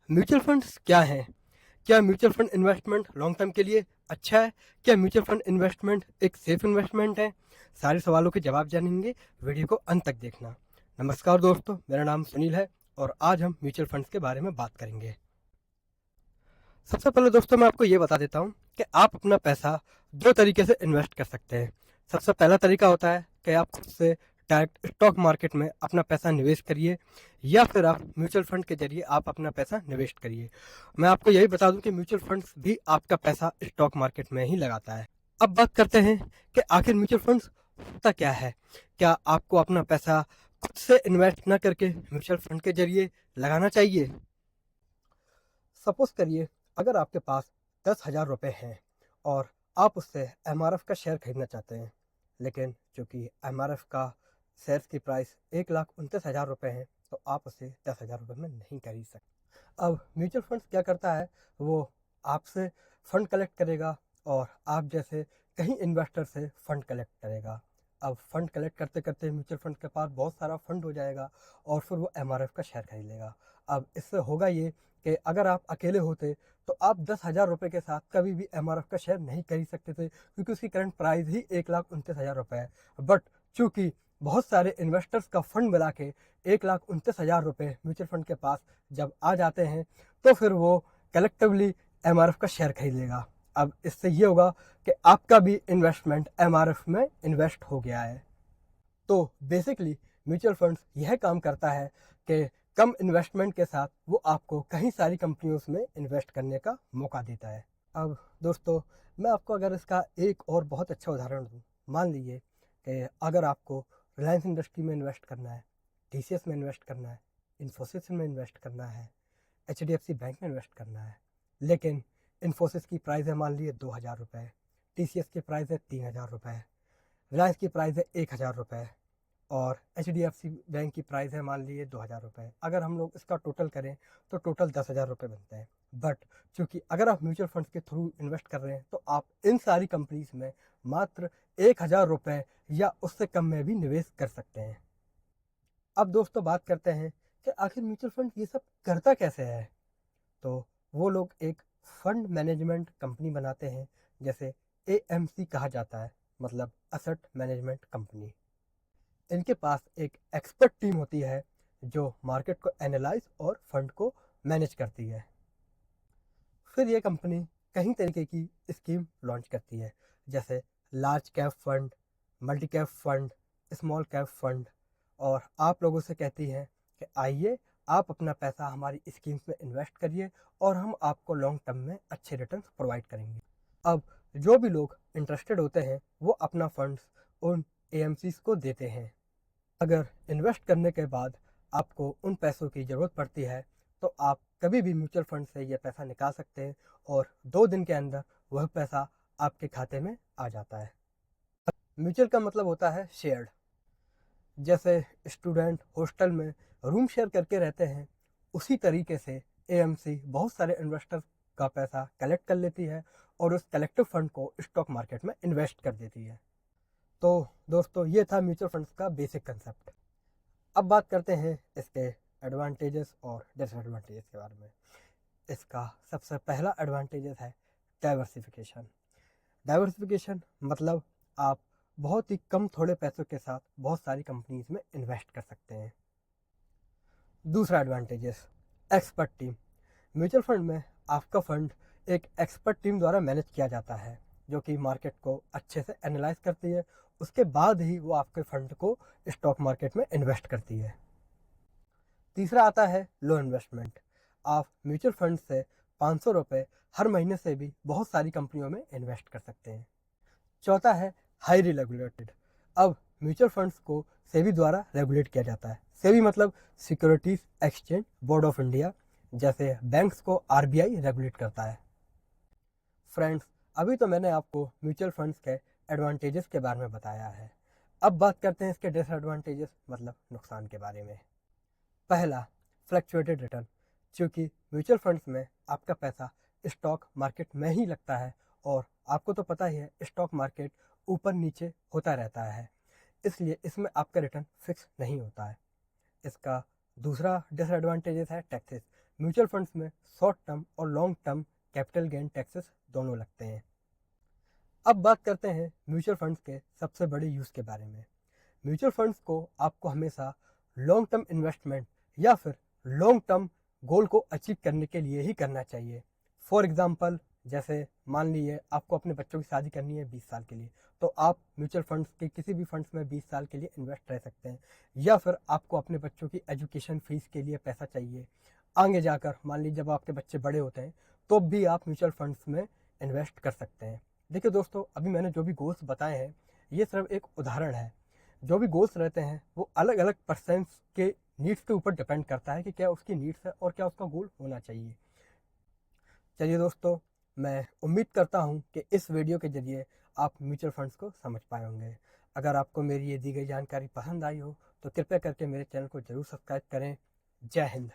Mutual funds क्या हैं? क्या mutual fund investment long term के लिए अच्छा है? क्या म्यूचुअल फंड इन्वेस्टमेंट एक सेफ इन्वेस्टमेंट है? सारे सवालों के जवाब जानेंगे, वीडियो को अंत तक देखना। नमस्कार दोस्तों, मेरा नाम सुनील है और आज हम म्यूचुअल फंड्स के बारे में बात करेंगे। सबसे पहले दोस्तों मैं आपको ये बता देता हूँ कि आप अपना पैसा दो तरीके से इन्वेस्ट कर सकते हैं। सबसे पहला तरीका होता है कि आप खुद से डायरेक्ट स्टॉक मार्केट में अपना पैसा निवेश करिए या फिर आप म्यूचुअल फंड के जरिए आप अपना पैसा निवेश करिए। मैं आपको यही बता दूं कि म्यूचुअल फंड्स भी आपका पैसा स्टॉक मार्केट में ही लगाता है। अब बात करते हैं कि आखिर म्यूचुअल फंड्स होता क्या है। क्या आपको अपना पैसा खुद से इन्वेस्ट न करके म्यूचुअल फंड के जरिए लगाना चाहिए? सपोज करिए, अगर आपके पास 10,000 रुपये हैं और आप उससे एमआरएफ का शेयर खरीदना चाहते हैं, लेकिन चूंकि एमआरएफ का शेयर की प्राइस 1,29,000 रुपये है तो आप उसे 10,000 रुपये में नहीं खरीद सकते। अब म्यूचुअल फंड्स क्या करता है, वो आपसे फंड कलेक्ट करेगा और आप जैसे कहीं इन्वेस्टर से फंड कलेक्ट करेगा। अब फंड कलेक्ट करते करते म्यूचुअल फंड के पास बहुत सारा फंड हो जाएगा और फिर वो एमआरएफ का शेयर खरीद लेगा। अब इससे होगा ये कि अगर आप अकेले होते तो आप 10,000 रुपये के साथ कभी भी एमआरएफ का शेयर नहीं खरीद सकते थे, क्योंकि उसकी करंट प्राइस ही 1,29,000 रुपये है। बट चूंकि बहुत सारे इन्वेस्टर्स का फंड मिला के 1,29,000 रुपये म्यूचुअल फंड के पास जब आ जाते हैं तो फिर वो कलेक्टिवली एमआरएफ का शेयर खरीद लेगा। अब इससे ये होगा कि आपका भी इन्वेस्टमेंट एमआरएफ में इन्वेस्ट हो गया है। तो बेसिकली म्यूचुअल फंड्स यह काम करता है कि कम इन्वेस्टमेंट के साथ वो आपको कई सारी कंपनियों में इन्वेस्ट करने का मौका देता है। अब दोस्तों, मैं आपको अगर इसका एक और बहुत अच्छा उदाहरण दूँ, मान लीजिए कि अगर आपको रिलायंस इंडस्ट्री में इन्वेस्ट करना है, टीसीएस में इन्वेस्ट करना है, इन्फोसिस में इन्वेस्ट करना है, एचडीएफसी बैंक में इन्वेस्ट करना है, लेकिन इन्फोसिस की प्राइस है मान लीजिए 2,000 रुपये, टीसीएस की प्राइस है 3,000 रुपये, रिलायंस की प्राइस है 1,000 रुपये और एचडीएफसी बैंक की प्राइस है मान लीजिए 2,000 रुपये। अगर हम लोग इसका टोटल करें तो टोटल 10,000 रुपये बनते हैं। बट चूंकि अगर आप म्यूचुअल फंड्स के थ्रू इन्वेस्ट कर रहे हैं तो आप इन सारी कंपनीज में मात्र 1,000 रुपये या उससे कम में भी निवेश कर सकते हैं। अब दोस्तों बात करते हैं कि आखिर म्यूचुअल फंड ये सब करता कैसे है। तो वो लोग एक फंड मैनेजमेंट कंपनी बनाते हैं, जैसे एएमसी कहा जाता है, मतलब असेट मैनेजमेंट कंपनी। इनके पास एक एक्सपर्ट टीम होती है जो मार्केट को एनालाइज और फंड को मैनेज करती है। फिर ये कंपनी कई तरीके की स्कीम लॉन्च करती है, जैसे large cap fund, multi cap fund, small cap fund, और आप लोगों से कहती है कि आइए आप अपना पैसा हमारी स्कीम्स में इन्वेस्ट करिए और हम आपको लॉन्ग टर्म में अच्छे रिटर्न्स प्रोवाइड करेंगे। अब जो भी लोग इंटरेस्टेड होते हैं वो अपना फंड्स उन एएमसीज को देते हैं। अगर इन्वेस्ट करने के बाद आपको उन पैसों की ज़रूरत पड़ती है तो आप कभी भी म्यूचुअल फंड से यह पैसा निकाल सकते हैं और 2 दिन के अंदर वह पैसा आपके खाते में आ जाता है। म्यूचुअल का मतलब होता है शेयर्ड। जैसे स्टूडेंट हॉस्टल में रूम शेयर करके रहते हैं, उसी तरीके से एएमसी बहुत सारे इन्वेस्टर्स का पैसा कलेक्ट कर लेती है और उस कलेक्टिव फंड को स्टॉक मार्केट में इन्वेस्ट कर देती है। तो दोस्तों, ये था म्यूचुअल फंड्स का बेसिक कंसेप्ट। अब बात करते हैं इसके एडवांटेजेस और डिसएडवांटेजेस के बारे में। इसका सबसे पहला एडवांटेजेस है डाइवर्सिफिकेशन। डाइवर्सिफिकेशन मतलब आप बहुत ही कम थोड़े पैसों के साथ बहुत सारी कंपनीज में इन्वेस्ट कर सकते हैं। दूसरा advantages, expert team. Mutual fund में आपका फंड एक एक्सपर्ट टीम द्वारा मैनेज किया जाता है, जो कि मार्केट को अच्छे से एनालाइज करती है, उसके बाद ही वो आपके फंड को स्टॉक मार्केट में इन्वेस्ट करती है। तीसरा आता है लो इन्वेस्टमेंट। आप म्यूचुअल फंड से 500 रुपये हर महीने से भी बहुत सारी कंपनियों में इन्वेस्ट कर सकते हैं। चौथा है हाईली रेगुलेटेड। अब म्यूचुअल फंड्स को सेबी द्वारा रेगुलेट किया जाता है। सेबी मतलब securities exchange board of India, जैसे बैंक्स को आरबीआई रेगुलेट करता है। फ्रेंड्स, अभी तो मैंने आपको म्यूचुअल फंड्स के एडवांटेजेस के बारे में बताया है। अब बात करते हैं इसके डिसएडवांटेजेस मतलब नुकसान के बारे में। पहला, फ्लक्चुएटेड रिटर्न। क्योंकि म्यूचुअल फंड्स में आपका पैसा स्टॉक मार्केट में ही लगता है और आपको तो पता ही है स्टॉक मार्केट ऊपर नीचे होता रहता है, इसलिए इसमें आपका रिटर्न फिक्स नहीं होता है। इसका दूसरा डिसएडवांटेजेस है टैक्सेस। म्यूचुअल फंड्स में शॉर्ट टर्म और long term capital gain taxes दोनों लगते हैं। अब बात करते हैं म्यूचुअल फंड्स के सबसे बड़े यूज़ के बारे में। म्यूचुअल फंड्स को आपको हमेशा लॉन्ग टर्म इन्वेस्टमेंट या फिर लॉन्ग टर्म गोल को अचीव करने के लिए ही करना चाहिए। फॉर एग्जांपल, जैसे मान लीजिए आपको अपने बच्चों की शादी करनी है 20 साल के लिए, तो आप म्यूचुअल फंड्स के किसी भी फंड्स में 20 साल के लिए इन्वेस्ट रह सकते हैं। या फिर आपको अपने बच्चों की एजुकेशन फीस के लिए पैसा चाहिए, आगे जाकर मान लीजिए जब आपके बच्चे बड़े होते हैं तो भी आप म्यूचुअल फंड्स में इन्वेस्ट कर सकते हैं। देखिए दोस्तों, अभी मैंने जो भी गोल्स बताए हैं ये सिर्फ एक उदाहरण है। जो भी गोल्स रहते हैं वो अलग अलग पर्सन्स के नीड्स के ऊपर डिपेंड करता है कि क्या उसकी नीड्स है और क्या उसका गोल होना चाहिए। चलिए दोस्तों, मैं उम्मीद करता हूँ कि इस वीडियो के ज़रिए आप म्यूचुअल फंड्स को समझ पाए होंगे। अगर आपको मेरी ये दी गई जानकारी पसंद आई हो तो कृपया करके मेरे चैनल को ज़रूर सब्सक्राइब करें। जय हिंद।